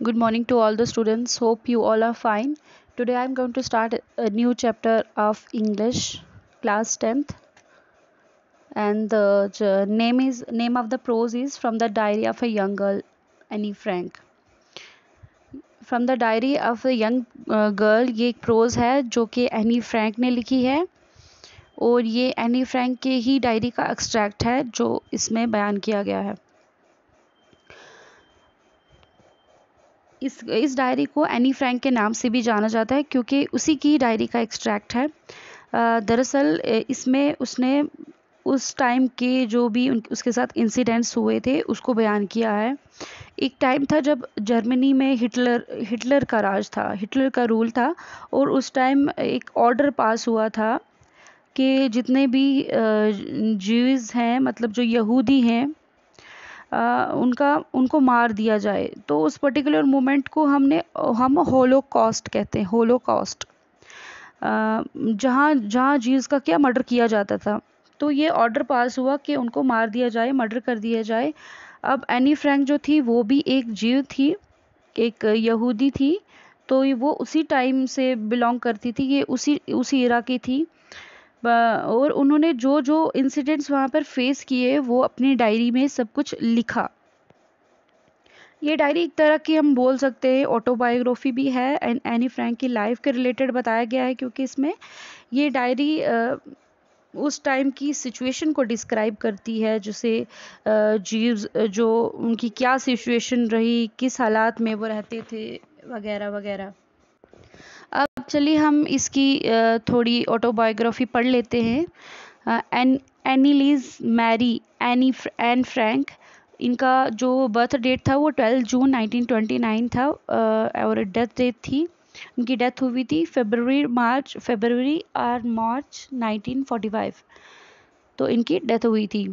Good morning to all the students. Hope you all are fine. Today I am going to start a new chapter of English, class 10th, and the name of the prose is From the Diary of a Young Girl, Annie Frank. From the Diary of a Young Girl ये एक pros है जो कि Anne Frank ने लिखी है और ये एनी फ्रैंक के ही डायरी का एक्सट्रैक्ट है जो इसमें बयान किया गया है। इस डायरी को एनी फ्रैंक के नाम से भी जाना जाता है क्योंकि उसी की डायरी का एक्सट्रैक्ट है। दरअसल इसमें उसने उस टाइम के जो भी उसके साथ इंसिडेंट्स हुए थे उसको बयान किया है। एक टाइम था जब जर्मनी में हिटलर का राज था, हिटलर का रूल था और उस टाइम एक ऑर्डर पास हुआ था कि जितने भी ज्यूज़ हैं, मतलब जो यहूदी हैं, उनको मार दिया जाए। तो उस पर्टिकुलर मोमेंट को हम होलोकॉस्ट कहते हैं, होलोकॉस्ट, जहाँ ज्यूज़ का क्या मर्डर किया जाता था। तो ये ऑर्डर पास हुआ कि उनको मार दिया जाए, मर्डर कर दिया जाए। अब एनी फ्रैंक जो थी वो भी एक जीव थी, एक यहूदी थी, तो वो उसी टाइम से बिलोंग करती थी, ये उसी इरा की थी। और उन्होंने जो जो इंसिडेंट्स वहाँ पर फेस किए वो अपनी डायरी में सब कुछ लिखा। ये डायरी एक तरह की हम बोल सकते हैं ऑटोबायोग्राफी भी है एंड एनी फ्रैंक की लाइफ के रिलेटेड बताया गया है, क्योंकि इसमें ये डायरी उस टाइम की सिचुएशन को डिस्क्राइब करती है, जैसे जीव्स जो उनकी क्या सिचुएशन रही, किस हालात में वो रहते थे, वगैरह वगैरह। अब चलिए हम इसकी थोड़ी ऑटोबायोग्राफी पढ़ लेते हैं। एनीलीज मैरी एन फ्रैंक, इनका जो बर्थ डेट था वो 12 जून 1929 था और डेथ डेट थी, उनकी डेथ हुई थी फरवरी और मार्च 1945, तो इनकी डेथ हुई थी।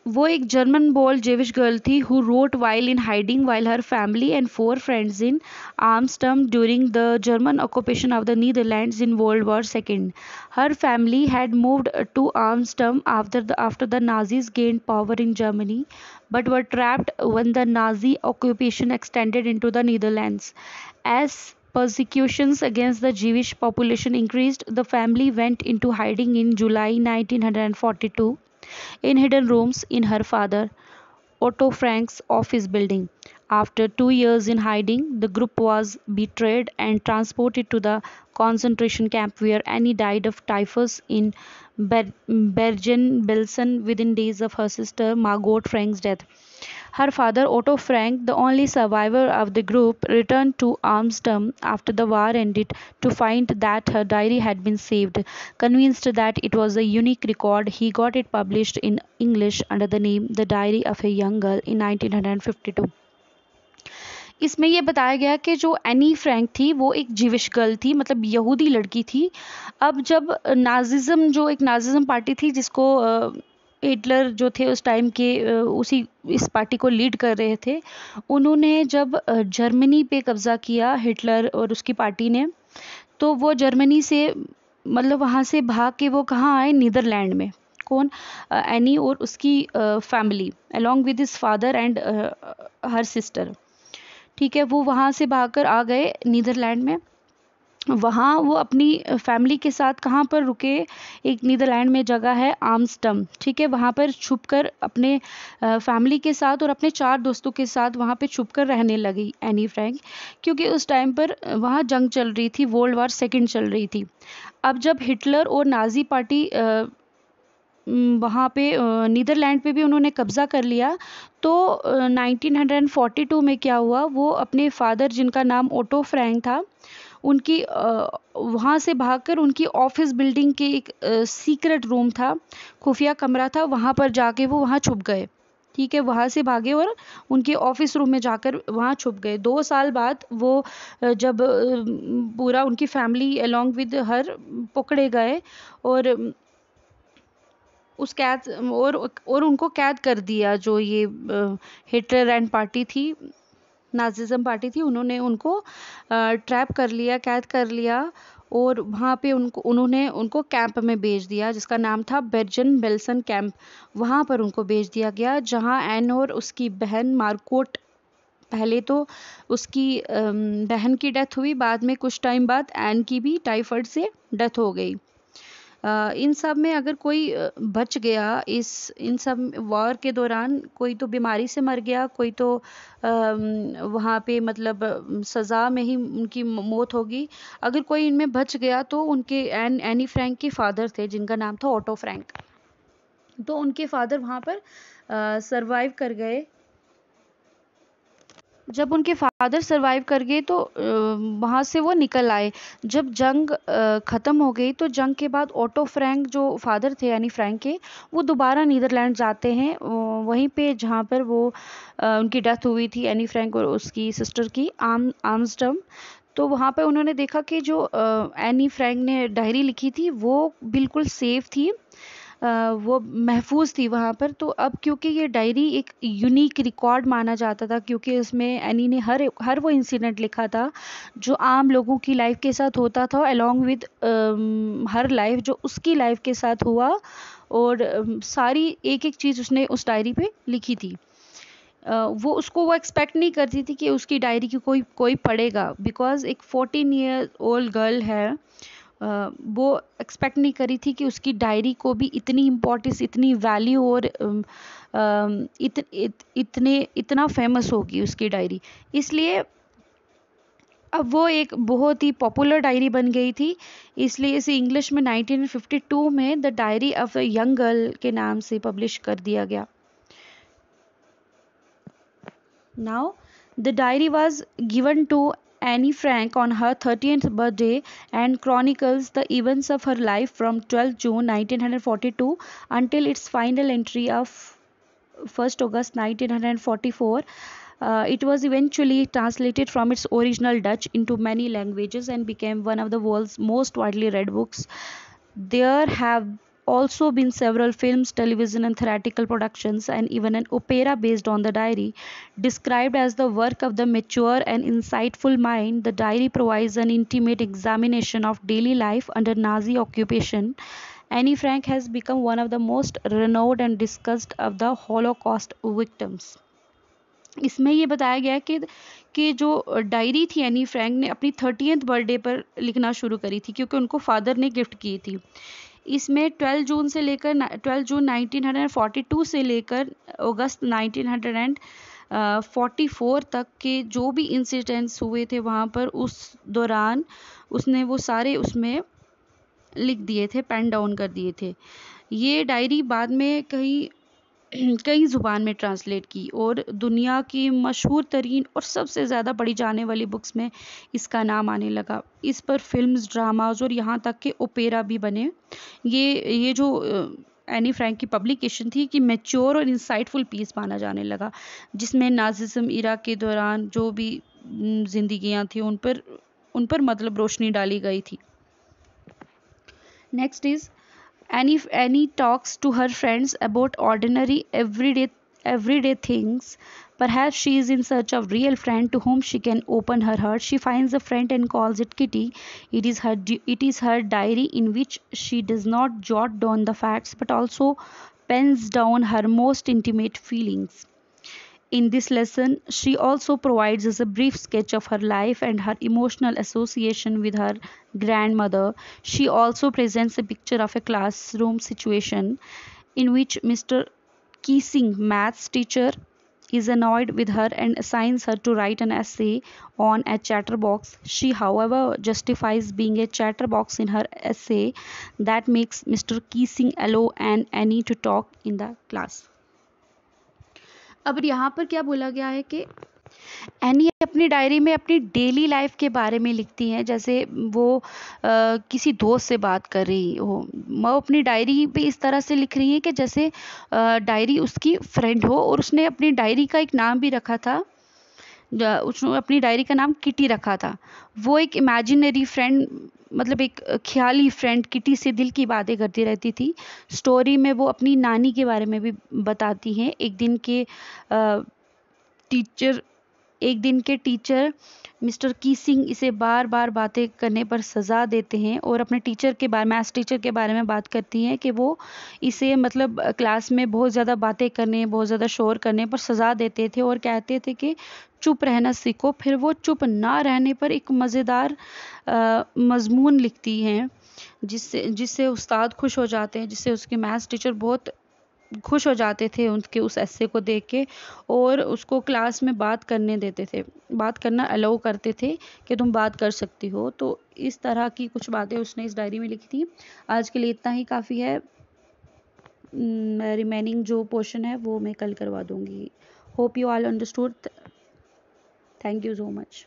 वो एक जर्मन बोर्न जेविश गर्ल थी who wrote while in hiding while her family and 4 friends in Amsterdam during the German occupation of the Netherlands in World War II. Her family had moved to Amsterdam after the Nazis gained power in Germany, but were trapped when the Nazi occupation extended into the Netherlands. As persecutions against the Jewish population increased, the family went into hiding in July 1942 in hidden rooms in her father Otto Frank's office building. After 2 years in hiding, the group was betrayed and transported to the concentration camp where Annie died of typhus in Bergen-Belsen within days of her sister Margot Frank's death. Her father, Otto Frank, the only survivor of the group, returned to Amsterdam after the war ended to find that her diary had been saved. Convinced that it was a unique record, he got it published in English under the name The Diary of a Young Girl in 1952. इसमें यह बताया गया कि जो Anne Frank थी वो एक जीविश girl थी, मतलब यहूदी लड़की थी। अब जब नाजिज्म पार्टी थी जिसको हिटलर जो थे उस टाइम के इस पार्टी को लीड कर रहे थे, उन्होंने जब जर्मनी पे कब्ज़ा किया हिटलर और उसकी पार्टी ने, तो वो जर्मनी से मतलब वहाँ से भाग के वो कहाँ आए, नीदरलैंड में। कौन? एनी और उसकी family along with his father and her sister. ठीक है, वो वहाँ से भागकर आ गए नीदरलैंड में। वहाँ वो अपनी फैमिली के साथ कहाँ पर रुके, एक नीदरलैंड में जगह है आम्स्टर्डम, ठीक है, वहाँ पर छुपकर अपने फैमिली के साथ और अपने 4 दोस्तों के साथ वहाँ पे छुपकर रहने लगी एनी फ्रैंक, क्योंकि उस टाइम पर वहाँ जंग चल रही थी, वर्ल्ड वॉर सेकेंड चल रही थी। अब जब हिटलर और नाजी पार्टी वहाँ पे नीदरलैंड पे भी उन्होंने कब्ज़ा कर लिया, तो 1942 में क्या हुआ, वो अपने फादर जिनका नाम ओटो फ्रैंक था, उनकी वहाँ से भागकर उनकी ऑफिस बिल्डिंग के एक सीक्रेट रूम था, खुफिया कमरा था, वहाँ पर जाके वो वहाँ छुप गए। ठीक है, वहाँ से भागे और उनके ऑफिस रूम में जाकर वहाँ छुप गए। 2 साल बाद वो जब पूरा उनकी फैमिली अलॉन्ग विद हर पकड़े गए और उस कैद और उनको कैद कर दिया। जो ये हिटलर एंड पार्टी थी, नाजिज्म पार्टी थी, उन्होंने उनको ट्रैप कर लिया, कैद कर लिया और वहाँ पे उन्होंने उनको कैंप में भेज दिया जिसका नाम था बेर्जन बेल्सन कैंप। वहाँ पर उनको भेज दिया गया जहाँ एन और उसकी बहन मार्कोट, पहले तो उसकी बहन की डेथ हुई, बाद में कुछ टाइम बाद एन की भी टाइफाइड से डेथ हो गई। इन सब में अगर कोई बच गया इन सब वॉर के दौरान, कोई तो बीमारी से मर गया, कोई तो वहाँ पे मतलब सज़ा में ही उनकी मौत होगी। अगर कोई इनमें बच गया तो उनके एनी फ्रैंक के फादर थे जिनका नाम था ऑटो फ्रैंक। तो उनके फादर वहाँ पर सरवाइव कर गए। जब उनके फादर सरवाइव कर गए तो वहाँ से वो निकल आए। जब जंग ख़त्म हो गई तो जंग के बाद ऑटो फ्रैंक जो फादर थे यानी फ्रैंक के, वो दोबारा नीदरलैंड जाते हैं, वहीं पे जहाँ पर वो उनकी डेथ हुई थी एनी फ्रैंक और उसकी सिस्टर की, आर्मस्टर्म। तो वहाँ पे उन्होंने देखा कि जो एनी फ्रैंक ने डायरी लिखी थी वो बिल्कुल सेफ थी, वो महफूज थी वहाँ पर। तो अब क्योंकि ये डायरी एक यूनिक रिकॉर्ड माना जाता था, क्योंकि उसमें एनी ने हर वो इंसिडेंट लिखा था जो आम लोगों की लाइफ के साथ होता था, अलोंग विद हर लाइफ जो उसकी लाइफ के साथ हुआ, और सारी एक एक चीज़ उसने उस डायरी पे लिखी थी। वो एक्सपेक्ट नहीं करती थी कि उसकी डायरी की कोई पढ़ेगा, बिकॉज एक 14 ईयर ओल्ड गर्ल है। वो एक्सपेक्ट नहीं करी थी कि उसकी डायरी को भी इतनी इम्पोर्टेंस, इतनी वैल्यू और इतना फेमस होगी उसकी डायरी। इसलिए अब वो एक बहुत ही पॉपुलर डायरी बन गई थी, इसलिए इसे इंग्लिश में 1952 में the diary of a young girl के नाम से पब्लिश कर दिया गया। Now, the diary was given to Annie Frank on her 30th birthday and chronicles the events of her life from 12 June 1942 until its final entry of 1st August 1944. It was eventually translated from its original Dutch into many languages and became one of the world's most widely read books. There have also been several films, television, and theatrical productions, and even an opera based on the diary. Described as the work of the mature and insightful mind, the diary provides an intimate examination of daily life under Nazi occupation. Annie Frank has become one of the most renowned and discussed of the Holocaust victims. इसमें ये बताया गया है कि जो diary थी Anne Frank ने अपनी 30th बर्थडे पर लिखना शुरू करी थी, क्योंकि उनको फादर ने गिफ्ट की थी। इसमें 12 जून 1942 से लेकर अगस्त 1944 तक के जो भी इंसिडेंट्स हुए थे वहाँ पर, उस दौरान उसने वो सारे उसमें लिख दिए थे, पेन डाउन कर दिए थे। ये डायरी बाद में कई ज़ुबान में ट्रांसलेट की और दुनिया की मशहूर तरीन और सबसे ज़्यादा पढ़ी जाने वाली बुक्स में इसका नाम आने लगा। इस पर फिल्म्स, ड्रामाज और यहाँ तक के ओपेरा भी बने। ये जो एनी फ्रैंक की पब्लिकेशन थी कि मैच्योर और इंसाइटफुल पीस माना जाने लगा, जिसमें नाजिज्म इरा के दौरान जो भी जिंदगियाँ थी उन पर मतलब रोशनी डाली गई थी। Next is Annie talks to her friends about ordinary, everyday things. Perhaps she is in search of real friend to whom she can open her heart. She finds a friend and calls it Kitty. It is her diary in which she does not jot down the facts but also pens down her most intimate feelings. In this lesson, she also provides us a brief sketch of her life and her emotional association with her grandmother. She also presents a picture of a classroom situation in which Mr. Keesing, maths teacher, is annoyed with her and assigns her to write an essay on a chatterbox. She, however, justifies being a chatterbox in her essay that makes Mr. Keesing allow Annie to talk in the class. अब यहाँ पर क्या बोला गया है कि any अपनी diary में अपनी डेली लाइफ के बारे में लिखती हैं, जैसे वो किसी दोस्त से बात कर रही हो। वो अपनी डायरी पे इस तरह से लिख रही है कि जैसे डायरी उसकी फ्रेंड हो, और उसने अपनी डायरी का एक नाम भी रखा था, उसने अपनी डायरी का नाम किटी रखा था। वो एक इमेजिनरी फ्रेंड, मतलब एक ख्याली फ्रेंड किटी से दिल की बातें करती रहती थी। स्टोरी में वो अपनी नानी के बारे में भी बताती हैं। एक दिन के टीचर मिस्टर कीसिंग इसे बार बार बातें करने पर सज़ा देते हैं और अपने टीचर के बारे मैथ्स टीचर के बारे में बात करती हैं कि वो इसे मतलब क्लास में बहुत ज़्यादा बातें करने, बहुत ज़्यादा शोर करने पर सज़ा देते थे और कहते थे कि चुप रहना सीखो। फिर वो चुप ना रहने पर एक मज़ेदार मज़मून लिखती हैं जिससे जिससे उस्ताद खुश हो जाते हैं, जिससे उसके मैथ्स टीचर बहुत खुश हो जाते थे उनके उस एस्से को देख के और उसको क्लास में बात करने देते थे, बात करना अलाउ करते थे कि तुम बात कर सकती हो। तो इस तरह की कुछ बातें उसने इस डायरी में लिखी थी। आज के लिए इतना ही काफ़ी है। रिमेनिंग जो पोर्शन है वो मैं कल करवा दूंगी। Hope you all understood. Thank you so much.